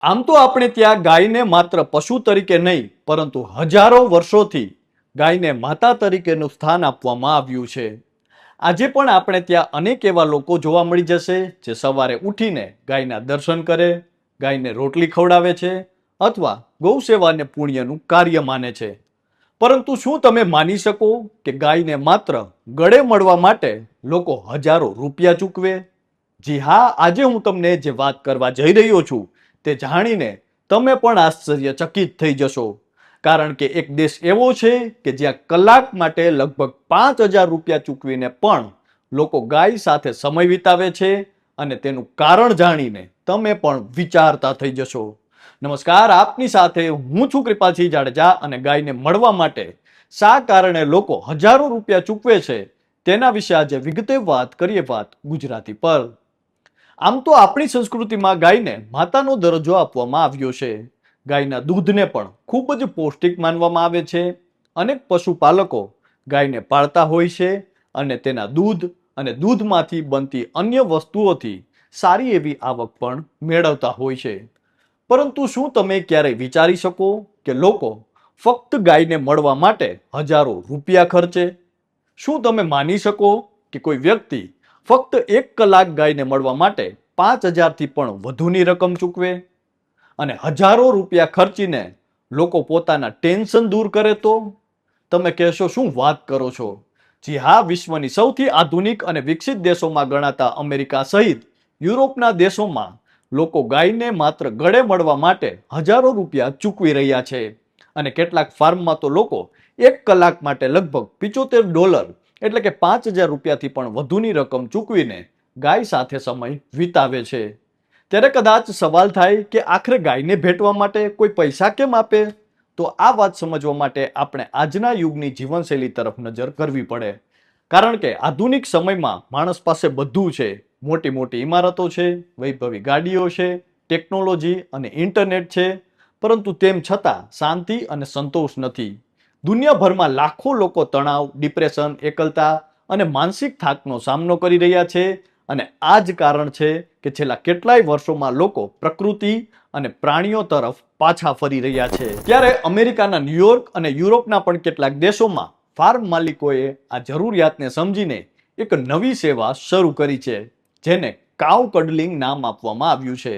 આમ તો આપણે ત્યાં ગાયને માત્ર પશુ તરીકે નહીં, પરંતુ હજારો વર્ષોથી ગાયને માતા તરીકેનું સ્થાન આપવામાં આવ્યું છે. આજે પણ આપણે ત્યાં અનેક એવા લોકો જોવા મળી જશે જે સવારે ઉઠીને ગાયના દર્શન કરે, ગાયને રોટલી ખવડાવે છે અથવા ગૌ સેવાને પુણ્યનું કાર્ય માને છે. પરંતુ શું તમે માની શકો કે ગાયને માત્ર ગળે મળવા માટે લોકો હજારો રૂપિયા ચૂકવે? જી હા, આજે હું તમને જે વાત કરવા જઈ રહ્યો છું તે જાણીને તમે પણ આશ્ચર્યચકિત થઈ જશો. કારણ કે એક દેશ એવો છે કે જ્યાં કલાક માટે લગભગ 5,000 રૂપિયા ચૂકવીને પણ લોકો ગાય સાથે સમય વિતાવે છે, અને તેનું કારણ જાણીને તમે પણ વિચારતા થઈ જશો. નમસ્કાર, આપની સાથે હું છું કૃપાલસિંહ જાડેજા, અને ગાયને મળવા માટે શા કારણે લોકો હજારો રૂપિયા ચૂકવે છે તેના વિશે આજે વિગતે વાત કરીએ. વાત ગુજરાતી પર. આમ તો આપણી સંસ્કૃતિમાં ગાયને માતાનો દરજ્જો આપવામાં આવ્યો છે. ગાયના દૂધને પણ ખૂબ જ પૌષ્ટિક માનવામાં આવે છે. અનેક પશુપાલકો ગાયને પાળતા હોય છે અને તેના દૂધ અને દૂધમાંથી બનતી અન્ય વસ્તુઓથી સારી એવી આવક પણ મેળવતા હોય છે. પરંતુ શું તમે ક્યારેય વિચારી શકો કે લોકો ફક્ત ગાયને મળવા માટે હજારો રૂપિયા ખર્ચે? શું તમે માની શકો કે કોઈ વ્યક્તિ ફક્ત 1 કલાક ગાયને મળવા માટે 5,000થી પણ વધુની રકમ ચૂકવે? અને હજારો રૂપિયા ખર્ચીને લોકો પોતાના ટેન્શન દૂર કરે તો? તમે કહેશો, શું વાત કરો છો? જી હા, વિશ્વની સૌથી આધુનિક અને વિકસિત દેશોમાં ગણાતા અમેરિકા સહિત યુરોપના દેશોમાં લોકો ગાયને માત્ર ગળે મળવા માટે હજારો રૂપિયા ચૂકવી રહ્યા છે. અને કેટલાક ફાર્મમાં તો લોકો 1 કલાક માટે લગભગ $75 એટલે કે 5,000 રૂપિયાથી પણ વધુની રકમ ચૂકવીને ગાય સાથે સમય વિતાવે છે. ત્યારે કદાચ સવાલ થાય કે આખરે ગાયને ભેટવા માટે કોઈ પૈસા કેમ આપે? તો આ વાત સમજવા માટે આપણે આજના યુગની જીવનશૈલી તરફ નજર કરવી પડે. કારણ કે આધુનિક સમયમાં માણસ પાસે બધું છે. મોટી મોટી ઇમારતો છે, વૈભવી ગાડીઓ છે, ટેકનોલોજી અને ઇન્ટરનેટ છે, પરંતુ તેમ છતાં શાંતિ અને સંતોષ નથી. દુનિયાભરમાં લાખો લોકો તણાવ, ડિપ્રેશન, એકલતા અને માનસિક થાકનો સામનો કરી રહ્યા છે. અને આ જ કારણ છે કે છેલ્લા કેટલાય વર્ષોમાં લોકો પ્રકૃતિ અને પ્રાણીઓ તરફ પાછા ફરી રહ્યા છે. ત્યારે અમેરિકાના ન્યુયોર્ક અને યુરોપના પણ કેટલાક દેશોમાં ફાર્મ માલિકોએ આ જરૂરિયાતને સમજીને એક નવી સેવા શરૂ કરી છે, જેને કાઉ કડલિંગ નામ આપવામાં આવ્યું છે.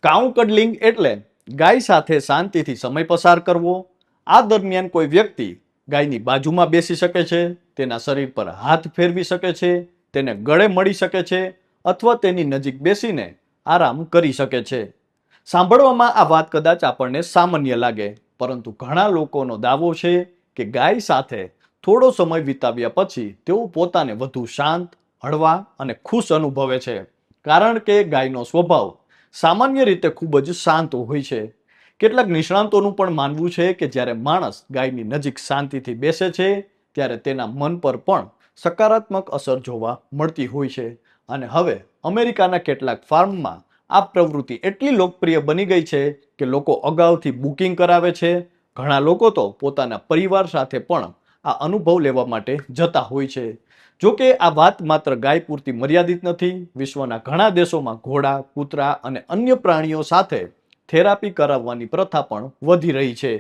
કાઉ કડલિંગ એટલે ગાય સાથે શાંતિથી સમય પસાર કરવો. આ દરમિયાન કોઈ વ્યક્તિ ગાયની બાજુમાં બેસી શકે છે, તેના શરીર પર હાથ ફેરવી શકે છે, તેને ગળે મળી શકે છે અથવા તેની નજીક બેસીને આરામ કરી શકે છે. સાંભળવામાં આ વાત કદાચ આપણને સામાન્ય લાગે, પરંતુ ઘણા લોકોનો દાવો છે કે ગાય સાથે થોડો સમય વિતાવ્યા પછી તેઓ પોતાને વધુ શાંત, હળવા અને ખુશ અનુભવે છે. કારણ કે ગાયનો સ્વભાવ સામાન્ય રીતે ખૂબ જ શાંત હોય છે. કેટલાક નિષ્ણાંતોનું પણ માનવું છે કે જ્યારે માણસ ગાયની નજીક શાંતિથી બેસે છે ત્યારે તેના મન પર પણ સકારાત્મક અસર જોવા મળતી હોય છે. અને હવે અમેરિકાના કેટલાક ફાર્મમાં આ પ્રવૃત્તિ એટલી લોકપ્રિય બની ગઈ છે કે લોકો અગાઉથી બુકિંગ કરાવે છે. ઘણા લોકો તો પોતાના પરિવાર સાથે પણ આ અનુભવ લેવા માટે જતા હોય છે. જો કે આ વાત માત્ર ગાય પૂરતી મર્યાદિત નથી. વિશ્વના ઘણા દેશોમાં ઘોડા, કૂતરા અને અન્ય પ્રાણીઓ સાથે થેરાપી કરાવવાની પ્રથા પણ વધી રહી છે.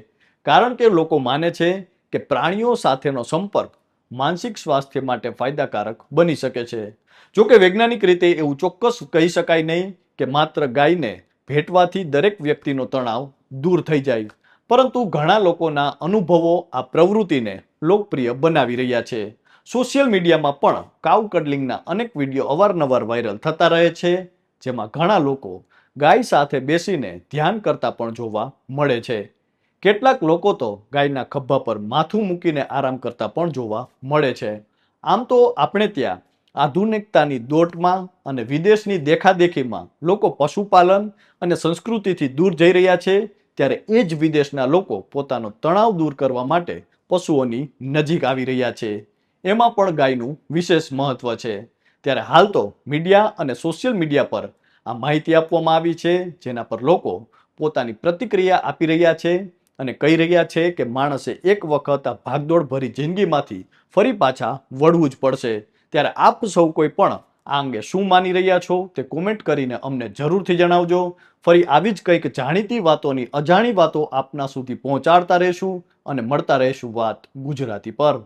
કારણ કે લોકો માને છે કે પ્રાણીઓ સાથેનો સંપર્ક માનસિક સ્વાસ્થ્ય માટે ફાયદાકારક બની શકે છે. જો કે વૈજ્ઞાનિક રીતે એવું ચોક્કસ કહી શકાય નહીં કે માત્ર ગાયને ભેટવાથી દરેક વ્યક્તિનો તણાવ દૂર થઈ જાય. પરંતુ ઘણા લોકોના અનુભવો આ પ્રવૃત્તિને લોકપ્રિય બનાવી રહ્યા છે. સોશિયલ મીડિયામાં પણ કાઉ કડલિંગના અનેક વિડીયો અવારનવાર વાયરલ થતા રહે છે, જેમાં ઘણા લોકો ગાય સાથે બેસીને ધ્યાન કરતા પણ જોવા મળે છે. કેટલાક લોકો તો ગાયના ખભા પર માથું મૂકીને આરામ કરતા પણ જોવા મળે છે. આમ તો આપણે ત્યાં આધુનિકતાની દોટમાં અને વિદેશની દેખાદેખીમાં લોકો પશુપાલન અને સંસ્કૃતિથી દૂર જઈ રહ્યા છે, ત્યારે એ જ વિદેશના લોકો પોતાનો તણાવ દૂર કરવા માટે પશુઓની નજીક આવી રહ્યા છે. એમાં પણ ગાયનું વિશેષ મહત્વ છે. ત્યારે હાલ તો મીડિયા અને સોશિયલ મીડિયા પર આ માહિતી આપવામાં આવી છે, જેના પર લોકો પોતાની પ્રતિક્રિયા આપી રહ્યા છે અને કહી રહ્યા છે કે માણસે એક વખત આ ભાગદોડ ભરી જિંદગીમાંથી ફરી પાછા વળવું જ પડશે. ત્યારે આપ સૌ કોઈ પણ આ અંગે શું માની રહ્યા છો તે કોમેન્ટ કરીને અમને જરૂરથી જણાવજો. ફરી આવી જ કંઈક જાણીતી વાતોની અજાણી વાતો આપના સુધી પહોંચાડતા રહેશું અને મળતા રહેશું વાત ગુજરાતી પર.